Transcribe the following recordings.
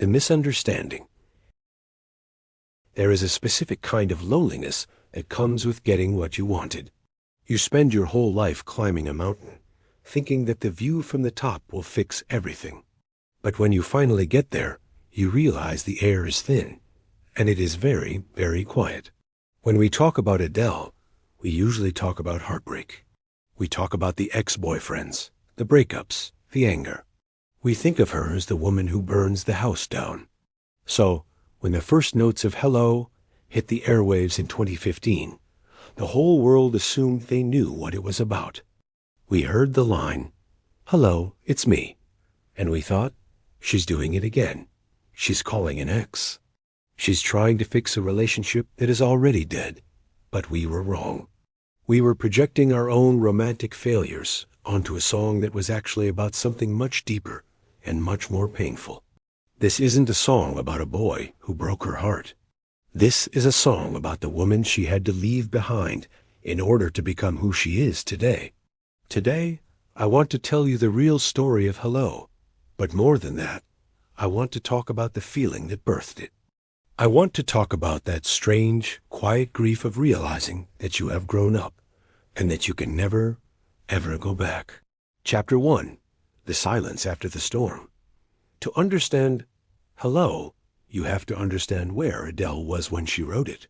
The misunderstanding. There is a specific kind of loneliness that comes with getting what you wanted. You spend your whole life climbing a mountain, thinking that the view from the top will fix everything. But when you finally get there, you realize the air is thin, and it is very, very quiet. When we talk about Adele, we usually talk about heartbreak. We talk about the ex-boyfriends, the breakups, the anger. We think of her as the woman who burns the house down. So, when the first notes of Hello hit the airwaves in 2015, the whole world assumed they knew what it was about. We heard the line, "Hello, it's me," and we thought, she's doing it again. She's calling an ex. She's trying to fix a relationship that is already dead. But we were wrong. We were projecting our own romantic failures onto a song that was actually about something much deeper and much more painful. This isn't a song about a boy who broke her heart. This is a song about the woman she had to leave behind in order to become who she is today. Today, I want to tell you the real story of Hello. But more than that, I want to talk about the feeling that birthed it. I want to talk about that strange, quiet grief of realizing that you have grown up and that you can never, ever go back. Chapter 1. The Silence After the Storm. To understand Hello, you have to understand where Adele was when she wrote it.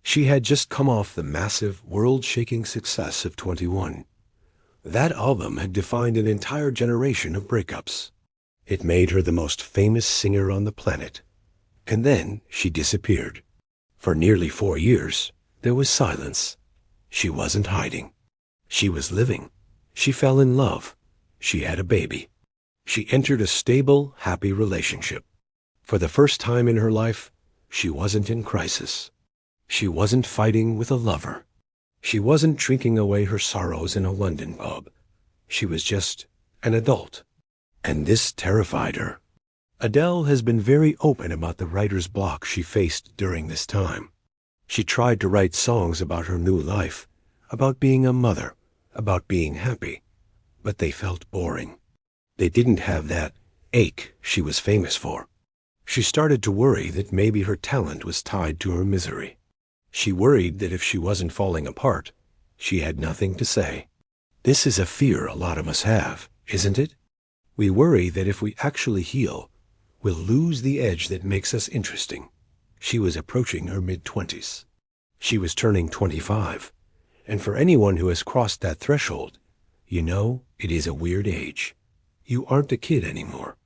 She had just come off the massive, world-shaking success of 21. That album had defined an entire generation of breakups. It made her the most famous singer on the planet. And then she disappeared. For nearly 4 years, there was silence. She wasn't hiding. She was living. She fell in love. She had a baby. She entered a stable, happy relationship. For the first time in her life, she wasn't in crisis. She wasn't fighting with a lover. She wasn't drinking away her sorrows in a London pub. She was just an adult. And this terrified her. Adele has been very open about the writer's block she faced during this time. She tried to write songs about her new life, about being a mother, about being happy, but they felt boring. They didn't have that ache she was famous for. She started to worry that maybe her talent was tied to her misery. She worried that if she wasn't falling apart, she had nothing to say. This is a fear a lot of us have, isn't it? We worry that if we actually heal, we'll lose the edge that makes us interesting. She was approaching her mid-20s. She was turning 25. And for anyone who has crossed that threshold, you know it is a weird age. You aren't a kid anymore.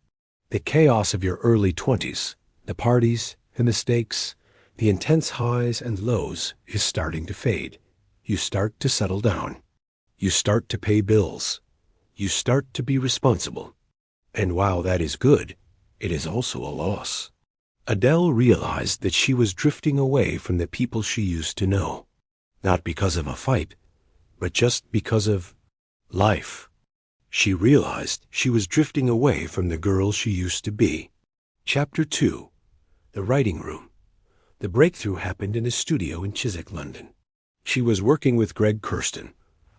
The chaos of your early 20s, the parties and the stakes, the intense highs and lows is starting to fade. You start to settle down. You start to pay bills. You start to be responsible. And while that is good, it is also a loss. Adele realized that she was drifting away from the people she used to know, not because of a fight, but just because of life. She realized she was drifting away from the girl she used to be. Chapter 2. The Writing Room. The breakthrough happened in a studio in Chiswick, London. She was working with Greg Kurstin,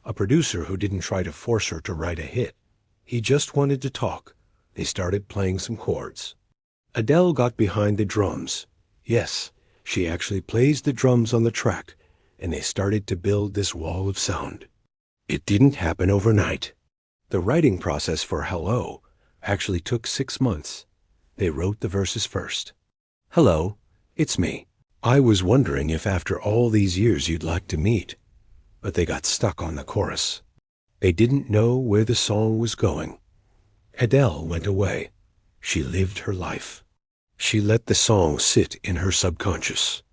a producer who didn't try to force her to write a hit. He just wanted to talk. They started playing some chords. Adele got behind the drums. Yes, she actually plays the drums on the track, and they started to build this wall of sound. It didn't happen overnight. The writing process for Hello actually took 6 months. They wrote the verses first. Hello, it's me. I was wondering if after all these years you'd like to meet. But they got stuck on the chorus. They didn't know where the song was going. Adele went away. She lived her life. She let the song sit in her subconscious.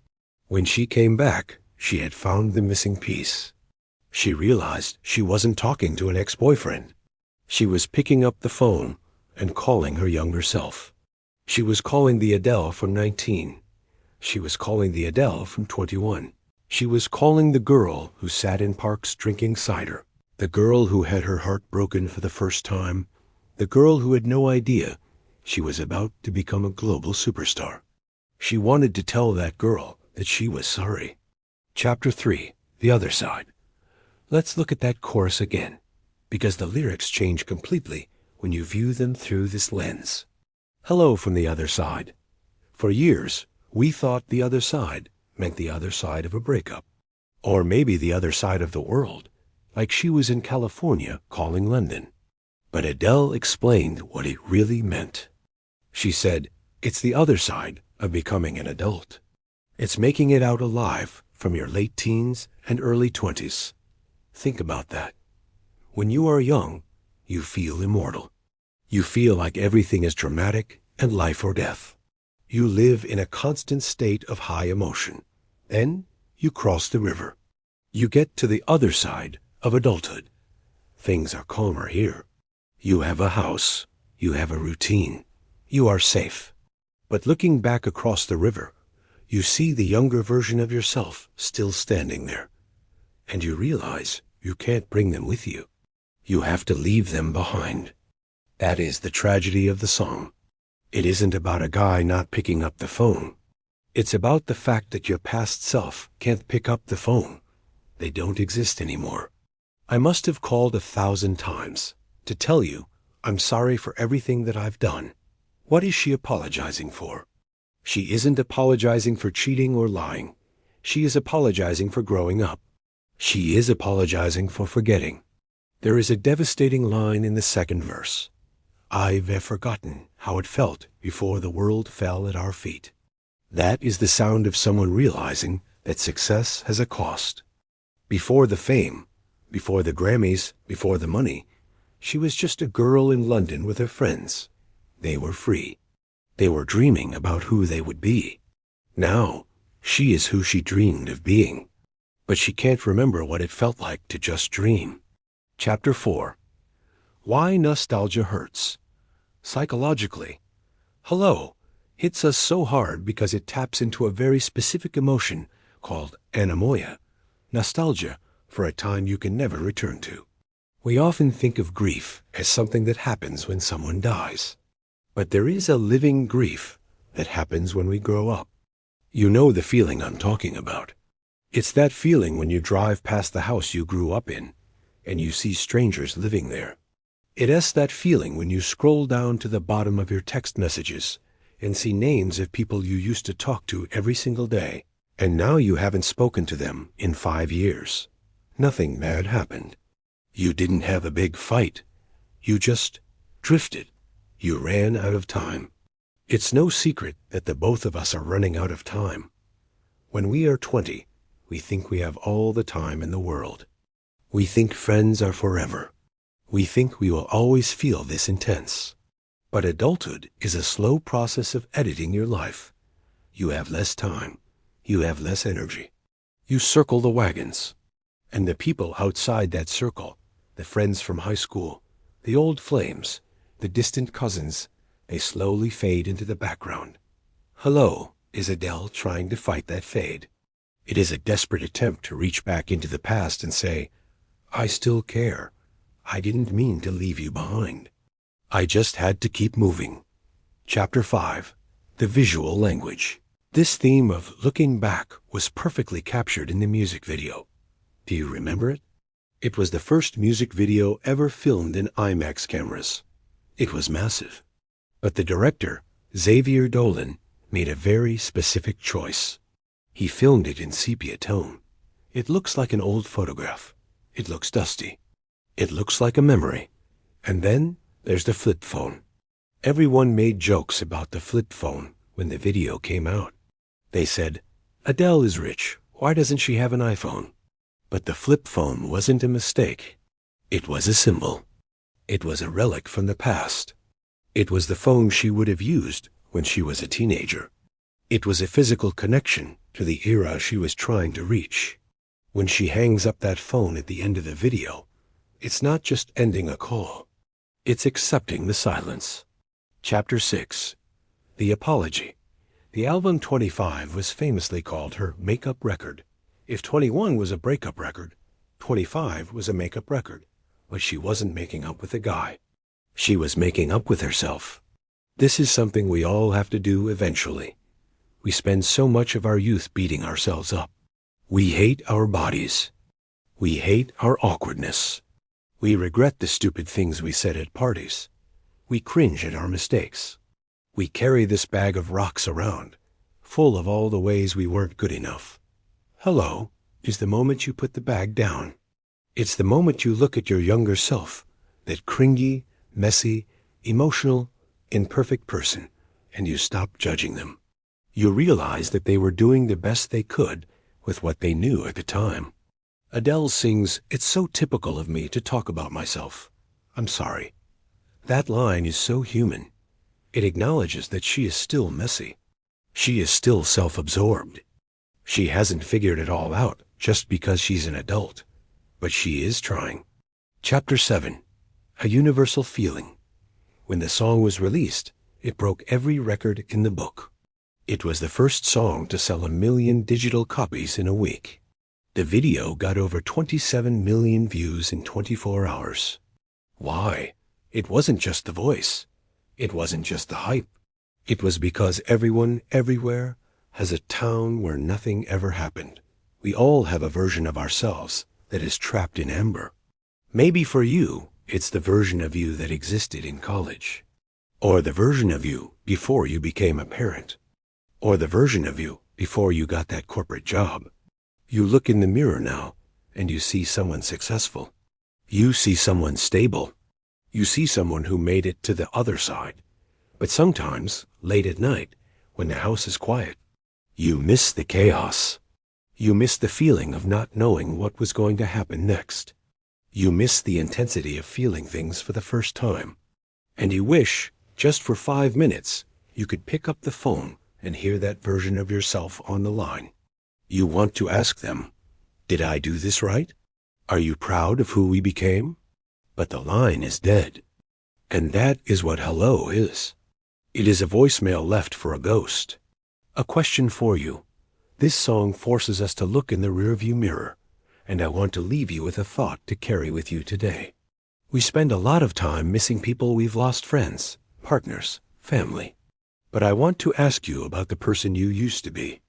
When she came back, she had found the missing piece. She realized she wasn't talking to an ex-boyfriend. She was picking up the phone and calling her younger self. She was calling the Adele from 19. She was calling the Adele from 21. She was calling the girl who sat in parks drinking cider, the girl who had her heart broken for the first time, the girl who had no idea she was about to become a global superstar. She wanted to tell that girl that she was sorry. Chapter 3. The Other Side. Let's look at that chorus again, because the lyrics change completely when you view them through this lens. Hello from the other side. For years, we thought the other side meant the other side of a breakup. Or maybe the other side of the world, like she was in California calling London. But Adele explained what it really meant. She said, it's the other side of becoming an adult. It's making it out alive from your late teens and early 20s. Think about that. When you are young, you feel immortal. You feel like everything is dramatic and life or death. You live in a constant state of high emotion. Then you cross the river. You get to the other side of adulthood. Things are calmer here. You have a house. You have a routine. You are safe. But looking back across the river, you see the younger version of yourself still standing there. And you realize you can't bring them with you. You have to leave them behind. That is the tragedy of the song. It isn't about a guy not picking up the phone. It's about the fact that your past self can't pick up the phone. They don't exist anymore. I must have called 1,000 times to tell you I'm sorry for everything that I've done. What is she apologizing for? She isn't apologizing for cheating or lying. She is apologizing for growing up. She is apologizing for forgetting. There is a devastating line in the second verse. I've forgotten how it felt before the world fell at our feet. That is the sound of someone realizing that success has a cost. Before the fame, before the Grammys, before the money, she was just a girl in London with her friends. They were free. They were dreaming about who they would be. Now, she is who she dreamed of being. But she can't remember what it felt like to just dream. Chapter 4. Why nostalgia hurts. Psychologically, hello hits us so hard because it taps into a very specific emotion called anemoia, nostalgia for a time you can never return to. We often think of grief as something that happens when someone dies. But there is a living grief that happens when we grow up. You know the feeling I'm talking about. It's that feeling when you drive past the house you grew up in and you see strangers living there. It is that feeling when you scroll down to the bottom of your text messages and see names of people you used to talk to every single day, and now you haven't spoken to them in 5 years. Nothing bad happened. You didn't have a big fight. You just drifted. You ran out of time. It's no secret that the both of us are running out of time. When we are 20, we think we have all the time in the world. We think friends are forever. We think we will always feel this intense. But adulthood is a slow process of editing your life. You have less time. You have less energy. You circle the wagons. And the people outside that circle, the friends from high school, the old flames, the distant cousins, they slowly fade into the background. Hello, is Adele trying to fight that fade. It is a desperate attempt to reach back into the past and say, I still care. I didn't mean to leave you behind. I just had to keep moving. Chapter 5. The Visual Language. This theme of looking back was perfectly captured in the music video. Do you remember it? It was the first music video ever filmed in IMAX cameras. It was massive. But the director, Xavier Dolan, made a very specific choice. He filmed it in sepia tone. It looks like an old photograph. It looks dusty. It looks like a memory. And then there's the flip phone. Everyone made jokes about the flip phone when the video came out. They said, Adele is rich. Why doesn't she have an iPhone? But the flip phone wasn't a mistake. It was a symbol. It was a relic from the past. It was the phone she would have used when she was a teenager. It was a physical connection to the era she was trying to reach. When she hangs up that phone at the end of the video, it's not just ending a call. It's accepting the silence. Chapter 6. The Apology. The album 25 was famously called her makeup record. If 21 was a breakup record, 25 was a makeup record. But she wasn't making up with a guy. She was making up with herself. This is something we all have to do eventually. We spend so much of our youth beating ourselves up. We hate our bodies. We hate our awkwardness. We regret the stupid things we said at parties. We cringe at our mistakes. We carry this bag of rocks around, full of all the ways we weren't good enough. Hello is the moment you put the bag down. It's the moment you look at your younger self, that cringy, messy, emotional, imperfect person, and you stop judging them. You realize that they were doing the best they could with what they knew at the time. Adele sings, "It's so typical of me to talk about myself. I'm sorry." That line is so human. It acknowledges that she is still messy. She is still self-absorbed. She hasn't figured it all out just because she's an adult, but she is trying. Chapter 7. A Universal Feeling. When the song was released, it broke every record in the book. It was the first song to sell 1 million digital copies in a week. The video got over 27 million views in 24 hours. Why? It wasn't just the voice. It wasn't just the hype. It was because everyone, everywhere, has a town where nothing ever happened. We all have a version of ourselves that is trapped in amber. Maybe for you, it's the version of you that existed in college. Or the version of you before you became a parent. Or the version of you before you got that corporate job. You look in the mirror now, and you see someone successful. You see someone stable. You see someone who made it to the other side. But sometimes, late at night, when the house is quiet, you miss the chaos. You miss the feeling of not knowing what was going to happen next. You miss the intensity of feeling things for the first time. And you wish, just for 5 minutes, you could pick up the phone and hear that version of yourself on the line. You want to ask them, "Did I do this right? Are you proud of who we became?" But the line is dead. And that is what hello is. It is a voicemail left for a ghost. A question for you. This song forces us to look in the rearview mirror, and I want to leave you with a thought to carry with you today. We spend a lot of time missing people we've lost: friends, partners, family. But I want to ask you about the person you used to be.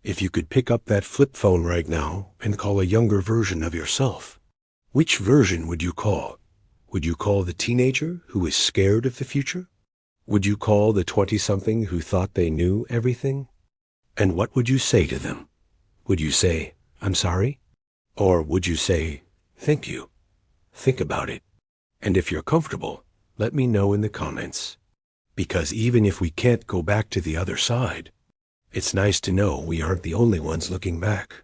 If you could pick up that flip phone right now and call a younger version of yourself, which version would you call? Would you call the teenager who is scared of the future? Would you call the 20-something who thought they knew everything? And what would you say to them? Would you say, "I'm sorry"? Or would you say, "Thank you"? Think about it. And if you're comfortable, let me know in the comments. Because even if we can't go back to the other side, it's nice to know we aren't the only ones looking back.